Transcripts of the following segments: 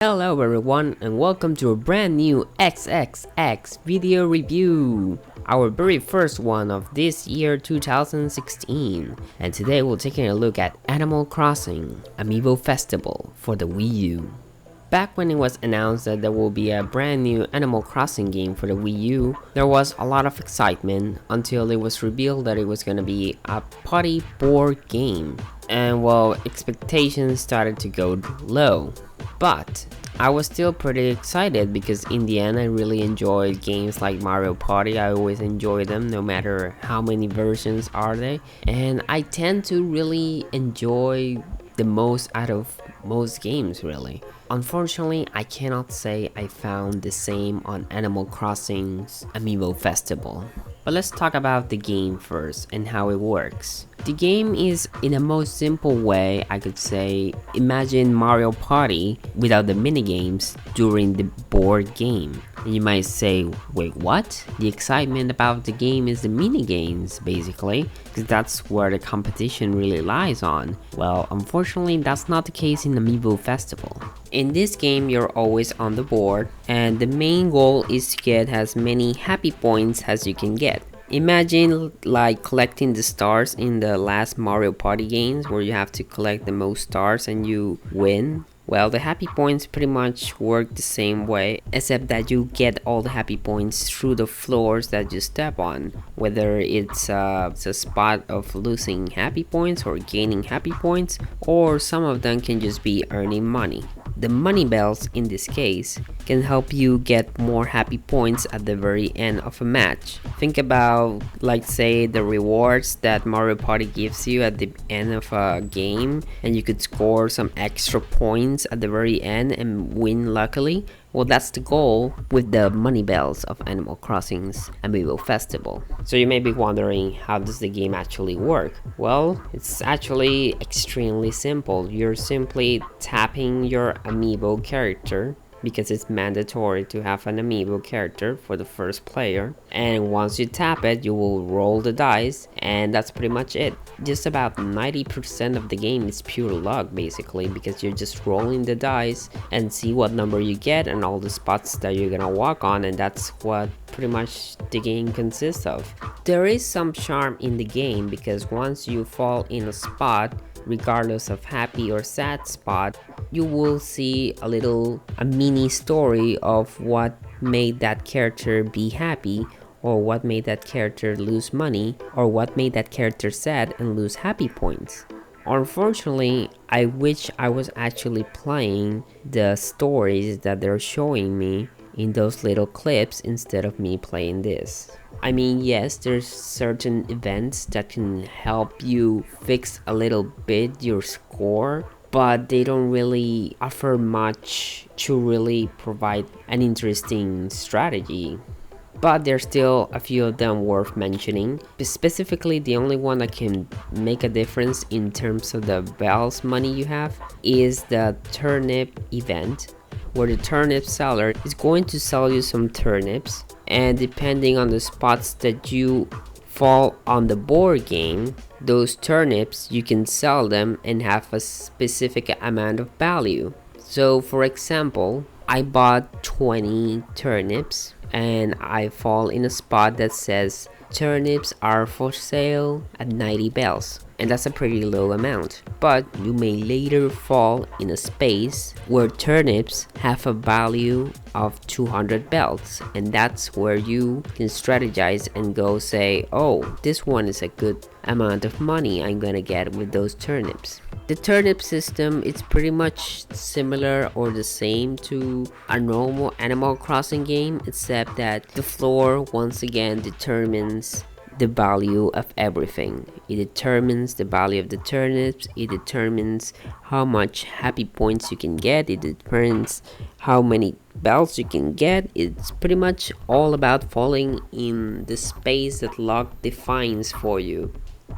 Hello everyone and welcome to a brand new SXS video review, our very first one of this year 2016, and today we're taking a look at Animal Crossing Amiibo Festival for the Wii U. Back when it was announced that there will be a brand new Animal Crossing game for the Wii U, there was a lot of excitement until it was revealed that it was going to be a party board game, and well, expectations started to go low. But I was still pretty excited because in the end I really enjoyed games like Mario Party. I always enjoy them no matter how many versions are they, and I tend to really enjoy the most out of most games really. Unfortunately, I cannot say I found the same on Animal Crossing's Amiibo Festival. But let's talk about the game first and how it works. The game is, in the most simple way I could say, imagine Mario Party without the minigames during the board game. And you might say, wait, what? The excitement about the game is the minigames, basically, because that's where the competition really lies on. Well, unfortunately, that's not the case in Amiibo Festival. In this game, you're always on the board, and the main goal is to get as many happy points as you can get. Imagine like collecting the stars in the last Mario Party games where you have to collect the most stars and you win. Well, the happy points pretty much work the same way, except that you get all the happy points through the floors that you step on, whether it's a spot of losing happy points or gaining happy points, or some of them can just be earning money. The money bells in this case can help you get more happy points at the very end of a match. Think about, like, say the rewards that Mario Party gives you at the end of a game, and you could score some extra points at the very end and win luckily. Well, that's the goal with the money bells of Animal Crossing's Amiibo Festival. So you may be wondering, how does the game actually work? Well, it's actually extremely simple. You're simply tapping your Amiibo character, because it's mandatory to have an Amiibo character for the first player, and once you tap it you will roll the dice, and that's pretty much it. Just about 90% of the game is pure luck basically, because you're just rolling the dice and see what number you get and all the spots that you're gonna walk on, and that's what pretty much the game consists of. There is some charm in the game because once you fall in a spot, regardless of happy or sad spot, you will see a mini story of what made that character be happy, or what made that character lose money, or what made that character sad and lose happy points. Unfortunately, I wish I was actually playing the stories that they're showing me in those little clips instead of me playing this. I mean, yes, there's certain events that can help you fix a little bit your score, but they don't really offer much to really provide an interesting strategy. But there's still a few of them worth mentioning. Specifically, the only one that can make a difference in terms of the bells money you have is the turnip event, where the turnip seller is going to sell you some turnips, and depending on the spots that you fall on the board game, those turnips you can sell them and have a specific amount of value. So for example, I bought 20 turnips and I fall in a spot that says turnips are for sale at 90 bells, and that's a pretty low amount. But you may later fall in a space where turnips have a value of 200 bells, and that's where you can strategize and go say, oh, this one is a good amount of money I'm gonna get with those turnips. The turnip system is pretty much similar or the same to a normal Animal Crossing game, except that the floor once again determines the value of everything. It determines the value of the turnips, it determines how much happy points you can get, it determines how many bells you can get. It's pretty much all about falling in the space that luck defines for you.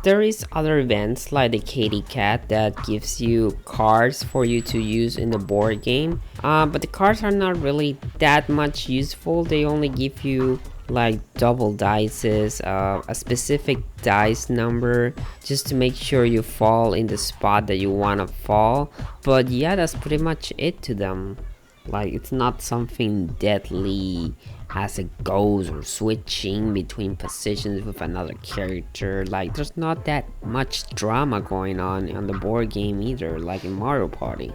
There is other events like the Kitty Cat that gives you cards for you to use in the board game, but the cards are not really that much useful. They only give you like double dices, a specific dice number just to make sure you fall in the spot that you want to fall, but yeah, that's pretty much it to them. Like, it's not something deadly as it goes or switching between positions with another character. Like, there's not that much drama going on the board game either, like in Mario Party.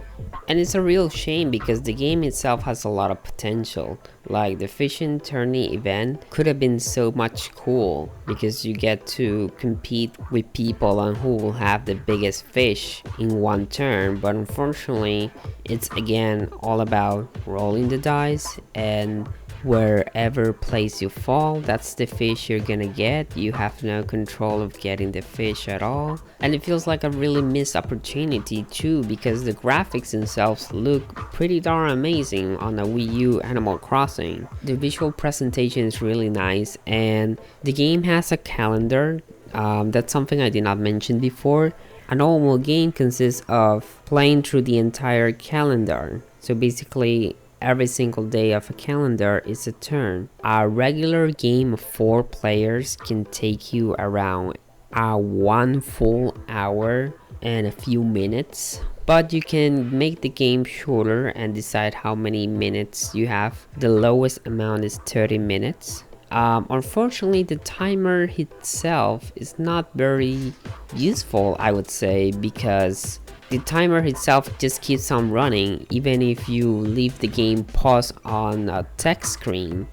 And it's a real shame because the game itself has a lot of potential. Like, the fishing tourney event could have been so much cool because you get to compete with people on who will have the biggest fish in one turn, but unfortunately it's again all about rolling the dice, and wherever place you fall, that's the fish you're gonna get. You have no control of getting the fish at all, and it feels like a really missed opportunity too, because the graphics themselves look pretty darn amazing on a Wii U Animal Crossing. The visual presentation is really nice, and the game has a calendar. That's something I did not mention before. A normal game consists of playing through the entire calendar, so basically every single day of a calendar is a turn. A regular game of 4 players can take you around 1 full hour and a few minutes, but you can make the game shorter and decide how many minutes you have. The lowest amount is 30 minutes. Unfortunately, the timer itself is not very useful, I would say, because the timer itself just keeps on running even if you leave the game paused on a text screen.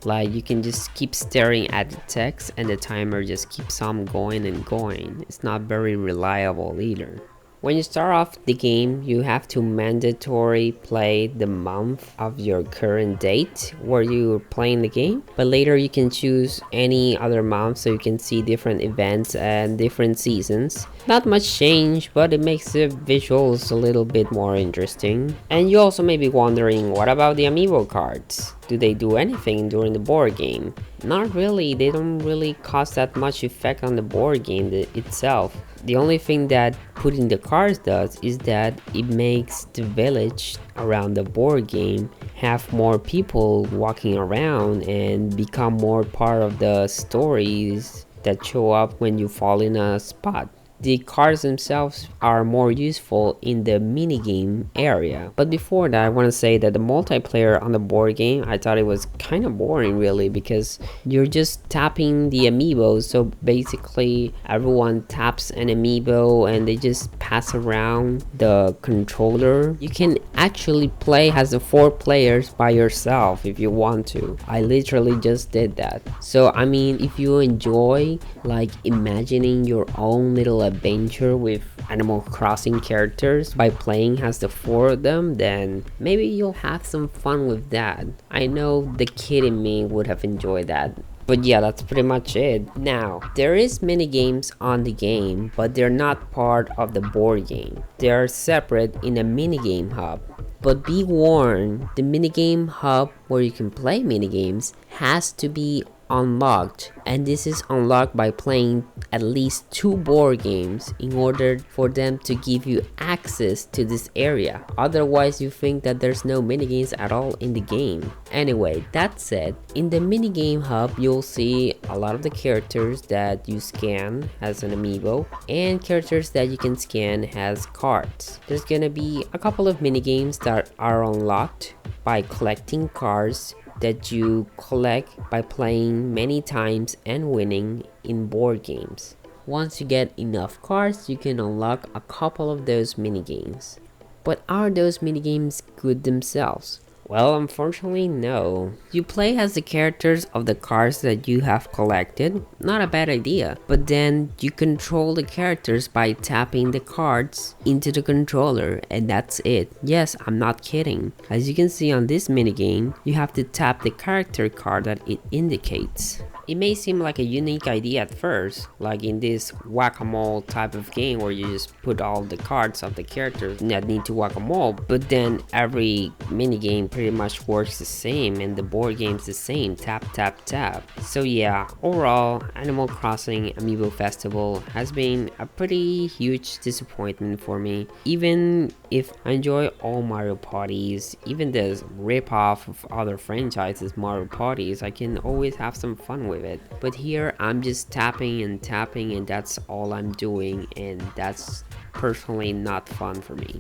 Like, you can just keep staring at the text and the timer just keeps on going and going. It's not very reliable either. When you start off the game, you have to mandatory play the month of your current date where you're playing the game, but later you can choose any other month so you can see different events and different seasons. Not much change, but it makes the visuals a little bit more interesting. And you also may be wondering, what about the Amiibo cards? Do they do anything during the board game? Not really, they don't really cause that much effect on the board game itself. The only thing that putting the cards does is that it makes the village around the board game have more people walking around and become more part of the stories that show up when you fall in a spot. The cards themselves are more useful in the minigame area. But before that, I want to say that the multiplayer on the board game, I thought it was kind of boring really, because you're just tapping the Amiibos. So basically everyone taps an Amiibo and they just pass around the controller. You can actually play as the 4 players by yourself if you want to. I literally just did that. So I mean, if you enjoy like imagining your own little adventure with Animal Crossing characters by playing as the 4 of them, then maybe you'll have some fun with that. I know the kid in me would have enjoyed that. But yeah, that's pretty much it. Now, there is mini games on the game, but they're not part of the board game. They are separate in a minigame hub. But be warned, the minigame hub where you can play minigames has to be unlocked, and this is unlocked by playing at least 2 board games in order for them to give you access to this area. Otherwise, you think that there's no minigames at all in the game. Anyway, that said, in the minigame hub you'll see a lot of the characters that you scan as an amiibo and characters that you can scan as cards. There's gonna be a couple of minigames that are unlocked by collecting cards that you collect by playing many times and winning in board games. Once you get enough cards, you can unlock a couple of those minigames. But are those minigames good themselves? Well, unfortunately, no. You play as the characters of the cards that you have collected, not a bad idea. But then you control the characters by tapping the cards into the controller, and that's it. Yes, I'm not kidding. As you can see on this minigame, you have to tap the character card that it indicates. It may seem like a unique idea at first, like in this whack-a-mole type of game where you just put all the cards of the characters that need to whack-a-mole, but then every minigame pretty much works the same and the board game's the same, tap tap tap. So yeah, overall, Animal Crossing Amiibo Festival has been a pretty huge disappointment for me. Even if I enjoy all Mario parties, even the rip-off of other franchises Mario parties, I can always have some fun with it. But here I'm just tapping and tapping and that's all I'm doing, and that's personally not fun for me.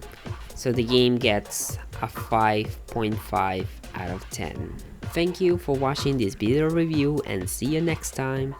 So the game gets a 5.5 out of 10. Thank you for watching this video review and see you next time.